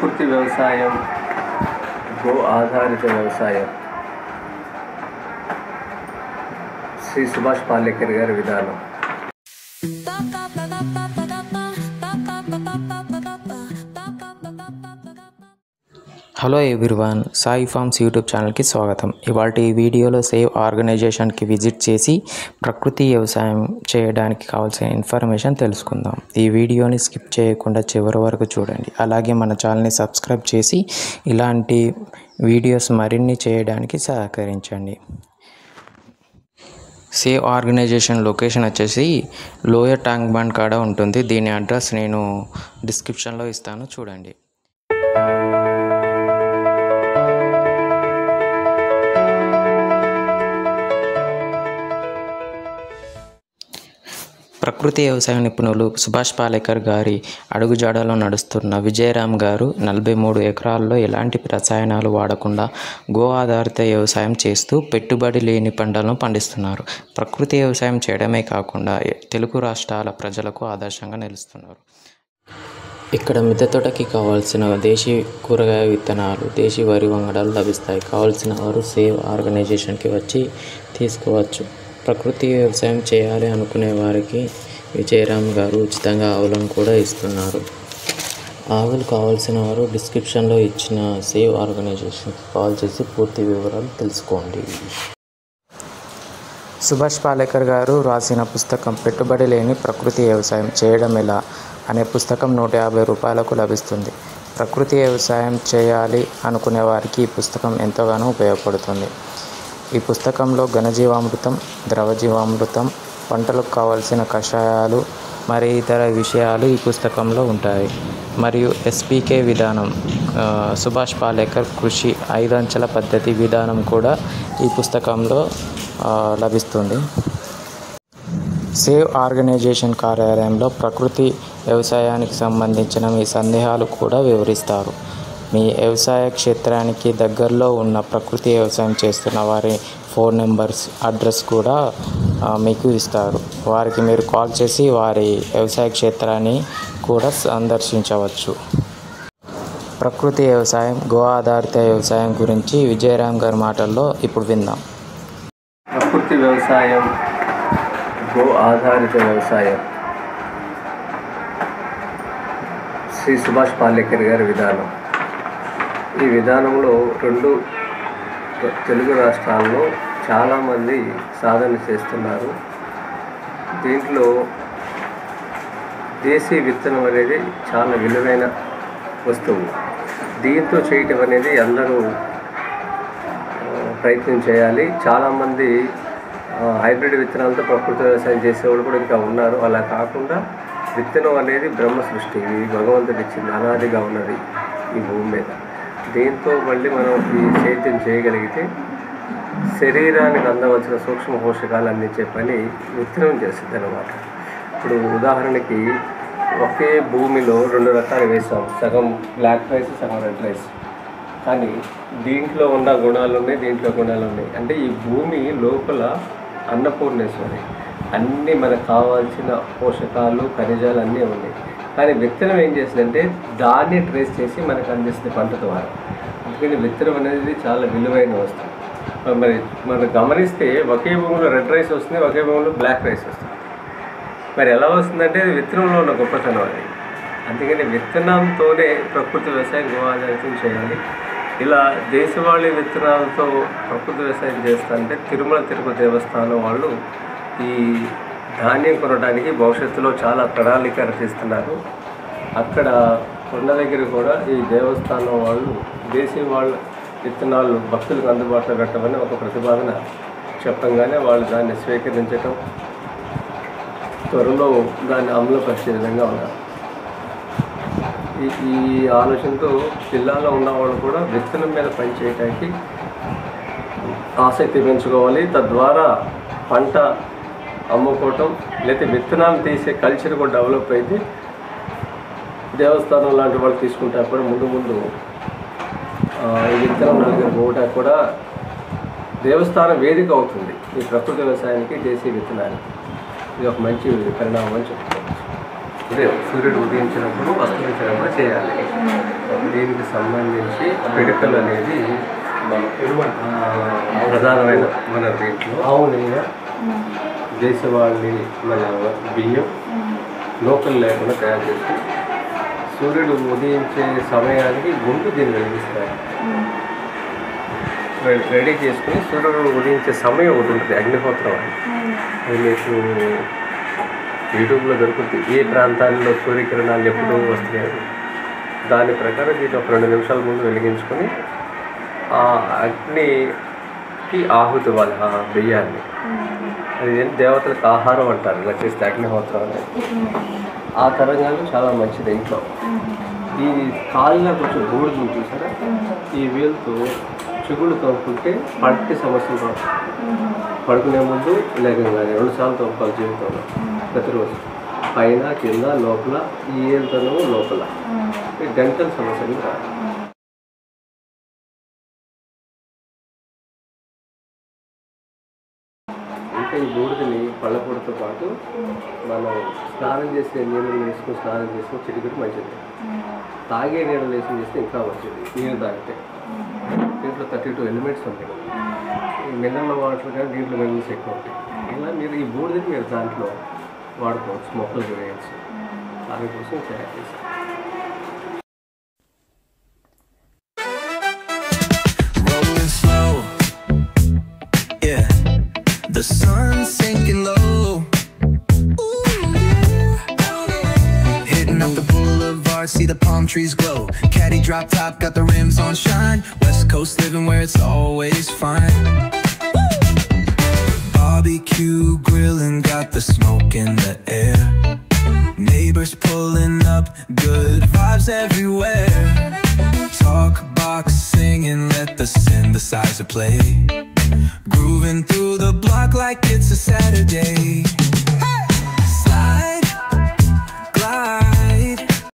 ప్రకృతి వ్యవసాయం, గో ఆధారిత వ్యవసాయం శ్రీ సుభాష్ పాలేకర్ గారి విధానం. Hello everyone, Sai forms YouTube ఛానల్కి స్వాగతం. ఇవాళ ఈ వీడియోలో సేవ్ ఆర్గనైజేషన్కి విజిట్ చేసి ప్రకృతి వ్యవసాయం చేయడానికి కావాల్సిన ఇన్ఫర్మేషన్ తెలుసుకుందాం. ఈ వీడియోని స్కిప్ చేయకుండా చివరి వరకు చూడండి. అలాగే మన ఛానల్ని సబ్స్క్రైబ్ చేసి ఇలాంటి వీడియోస్ మరిన్ని చేయడానికి సహకరించండి. సేవ్ ఆర్గనైజేషన్ లొకేషన్ వచ్చేసి లోయర్ ట్యాంక్ బండ్ కాడ ఉంటుంది. దీని అడ్రస్ నేను డిస్క్రిప్షన్లో ఇస్తాను, చూడండి. ప్రకృతి వ్యవసాయ నిపుణులు సుభాష్ పాలేకర్ గారి అడుగుజాడలో నడుస్తున్న విజయరామ్ గారు 43 ఎకరాల్లో ఎలాంటి రసాయనాలు వాడకుండా గో ఆధారిత వ్యవసాయం చేస్తూ పెట్టుబడి లేని పంటలను పండిస్తున్నారు. ప్రకృతి వ్యవసాయం చేయడమే కాకుండా తెలుగు రాష్ట్రాల ప్రజలకు ఆదర్శంగా నిలుస్తున్నారు. ఇక్కడ మిద్దె తోటకి కావాల్సిన దేశీ కూరగాయ విత్తనాలు, దేశీ వరి వంగడాలు లభిస్తాయి. కావాల్సిన వారు సేవ్ ఆర్గనైజేషన్కి వచ్చి తీసుకోవచ్చు. ప్రకృతి వ్యవసాయం చేయాలి అనుకునే వారికి విజయరామ్ గారు ఉచితంగా ఆవులను కూడా ఇస్తున్నారు. ఆవులు కావాల్సిన వారు డిస్క్రిప్షన్లో ఇచ్చిన సేవ్ ఆర్గనైజేషన్కి కాల్ చేసి పూర్తి వివరాలు తెలుసుకోండి. సుభాష్ పాలేకర్ గారు రాసిన పుస్తకం పెట్టుబడి లేని ప్రకృతి వ్యవసాయం చేయడం ఎలా అనే పుస్తకం 150 రూపాయలకు లభిస్తుంది. ప్రకృతి వ్యవసాయం చేయాలి అనుకునే వారికి ఈ పుస్తకం ఎంతగానో ఉపయోగపడుతుంది. ఈ పుస్తకంలో ఘనజీవామృతం, ద్రవజీవామృతం, పంటలకు కావలసిన కషాయాలు మరి ఇతర విషయాలు ఈ పుస్తకంలో ఉంటాయి. మరియు ఎస్పీకే విధానం, సుభాష్ పాలేకర్ కృషి 5 అంచెల పద్ధతి విధానం కూడా ఈ పుస్తకంలో లభిస్తుంది. సేవ్ ఆర్గనైజేషన్ కార్యాలయంలో ప్రకృతి వ్యవసాయానికి సంబంధించిన మీ సందేహాలు కూడా వివరిస్తారు. మీ వ్యవసాయ క్షేత్రానికి దగ్గరలో ఉన్న ప్రకృతి వ్యవసాయం చేస్తున్న వారి ఫోన్ నెంబర్స్, అడ్రస్ కూడా మీకు ఇస్తారు. వారికి మీరు కాల్ చేసి వారి వ్యవసాయ క్షేత్రాన్ని కూడా సందర్శించవచ్చు. ప్రకృతి వ్యవసాయం, గో ఆధారిత వ్యవసాయం గురించి విజయరామ్ గారి మాటల్లో ఇప్పుడు విందాం. ప్రకృతి వ్యవసాయం, గో ఆధారిత వ్యవసాయం శ్రీ సుభాష్ పాలేకర్ గారి విధానం. ఈ విధానంలో 2 తెలుగు రాష్ట్రాల్లో చాలామంది సాధన చేస్తున్నారు. దీంట్లో దేశీ విత్తనం అనేది చాలా విలువైన వస్తువు. దీంతో చేయటం అనేది అందరూ ప్రయత్నం చేయాలి. చాలామంది హైబ్రిడ్ విత్తనాలతో ప్రకృతి వ్యవసాయం చేసేవాళ్ళు కూడా ఇంకా ఉన్నారు. అలా కాకుండా విత్తనం అనేది బ్రహ్మ సృష్టి, ఇది భగవంతుడు ఇచ్చింది, అనాదిగా ఉన్నది ఈ భూమి మీద. దీంతో మళ్ళీ మనం ఈ సేద్యం చేయగలిగితే శరీరానికి అందవలసిన సూక్ష్మ పోషకాలు అందించే పని విత్తనం చేస్తుంది అన్నమాట. ఇప్పుడు ఉదాహరణకి ఒకే భూమిలో 2 రకాలు వేసాం, సగం బ్లాక్ రైస్, సగం రెడ్ రైస్. కానీ దీంట్లో ఉన్న గుణాలు ఉన్నాయి, దీంట్లో గుణాలు ఉన్నాయి. అంటే ఈ భూమి లోపల అన్నపూర్ణేశ్వరి, అన్నీ మనకు కావాల్సిన పోషకాలు, ఖనిజాలు అన్నీ ఉన్నాయి. కానీ విత్తనం ఏం చేసిందంటే దాన్ని ట్రేస్ చేసి మనకు అందిస్తుంది పంట ద్వారా. అందుకని విత్తనం అనేది చాలా విలువైన వస్తువు. మరి మనం గమనిస్తే ఒకే భూమిలో రెడ్ రైస్ వస్తుంది, ఒకే భూమిలో బ్లాక్ రైస్ వస్తుంది. మరి ఎలా వస్తుందంటే అది విత్తనంలో ఉన్న గొప్పతనం అది. అందుకని విత్తనంతోనే ప్రకృతి వ్యవసాయం, గో ఆధారితం చేయాలి. ఇలా దేశవాళీ విత్తనాలతో ప్రకృతి వ్యవసాయం చేస్తారంటే తిరుమల తిరుపతి దేవస్థానం వాళ్ళు ఈ ధాన్యం కొనడానికి భవిష్యత్తులో చాలా ప్రణాళిక రచిస్తున్నారు. అక్కడ కొండ దగ్గర కూడా ఈ దేవస్థానం వాళ్ళు దేశీ వాళ్ళ విత్తనాలు భక్తులకు అందుబాటులో పెట్టమని ఒక ప్రతిపాదన చెప్పంగానే వాళ్ళు దాన్ని స్వీకరించడం, త్వరలో దాన్ని అమలుపరిచే విధంగా ఉన్నారు. ఈ ఆలోచనతో జిల్లాలో ఉన్న వాళ్ళు కూడా విత్తనం మీద పనిచేయడానికి ఆసక్తి పెంచుకోవాలి. తద్వారా పంట అమ్ముకోవటం, లేకపోతే విత్తనాలు తీసే కల్చర్ కూడా డెవలప్ అయితే దేవస్థానం లాంటి వాళ్ళు తీసుకుంటా కూడా ముందు ఈ విత్తనం నలుగురు పోవటా కూడా దేవస్థానం వేదిక అవుతుంది ఈ ప్రకృతి వ్యవసాయానికి, దేశీయ విత్తనానికి. ఇది ఒక మంచి పరిణామం అని చెప్పుకోవచ్చు. ఉదయం సూర్యుడు ఉదయించినప్పుడు అస్తమించినప్పుడు చేయాలి. దీనికి సంబంధించి పిడకలు అనేది ప్రధానమైన మన దీంట్లో దేశవాళీ మన బియ్యం లోకల్ లేకుండా తయారు చేసి సూర్యుడు ఉదయించే సమయానికి ముందు దీన్ని వెలిగిస్తారు. రెడీ చేసుకుని సూర్యుడు ఉదయించే సమయం ఒకటి ఉంటుంది, అగ్నిహోత్రం అని. అది మీకు యూట్యూబ్లో దొరుకుతుంది. ఏ ప్రాంతాల్లో సూర్యకిరణాలు ఎప్పుడు వస్తున్నాయి దాని ప్రకారం దీన్ని ఒక 2 నిమిషాల ముందు వెలిగించుకొని ఆ అగ్నికి ఆహుతి ఇవ్వాలి ఆ బియ్యాన్ని. అది దేవతలకు ఆహారం అంటారు ఇలా చేస్తే అగ్నిహోత్రం అనేది. ఆ తరంగాలు చాలా మంచిది ఇంట్లో. ఈ కాళ్ళ కొంచెం బూడిద చూసారా, ఈ వేలుతో చిగుళ్ళు తోముకుంటే పంటి సమస్యలు రావు. పడుకునే ముందు లేకంగానే 2 సార్లు తోముకోవాలి జీవితంలో ప్రతిరోజు. పైన కింద లోపల ఈ ఏళ్ళతోనూ లోపల డెంటల్ సమస్యలు రావు. ఇంకా ఈ బూడిదని పళ్ళపొడితో పాటు మనం స్నానం చేసే నీళ్ళు వేసుకుని స్నానం చేసుకుని చిటికెడు మంచిది. తాగే నీళ్ళు వేసుకుని చేస్తే ఇంకా మంచిది. నీళ్ళు తాగితే దీంట్లో 32 ఎలిమెంట్స్ ఉంటాయి. ఈ మినరల్ వాటర్ కానీ దీంట్లో మినరల్స్ ఎక్కువ ఉంటాయి. ఇలా మీరు ఈ బూడిదని మీరు దాంట్లో వాడుకోవచ్చు, మొక్కలకు వేయచ్చు. దానికోసం తయారు చేస్తాం. The sun's sinking low. Hitting up the boulevard, see the palm trees glow. Caddy drop top, got the rims on shine. West Coast living where it's always fine. Barbecue grilling, got the smoke in the air. Neighbors pulling up, good vibes everywhere. Talk box singing, let the synthesizer play. Grooving through the block like it's a Saturday.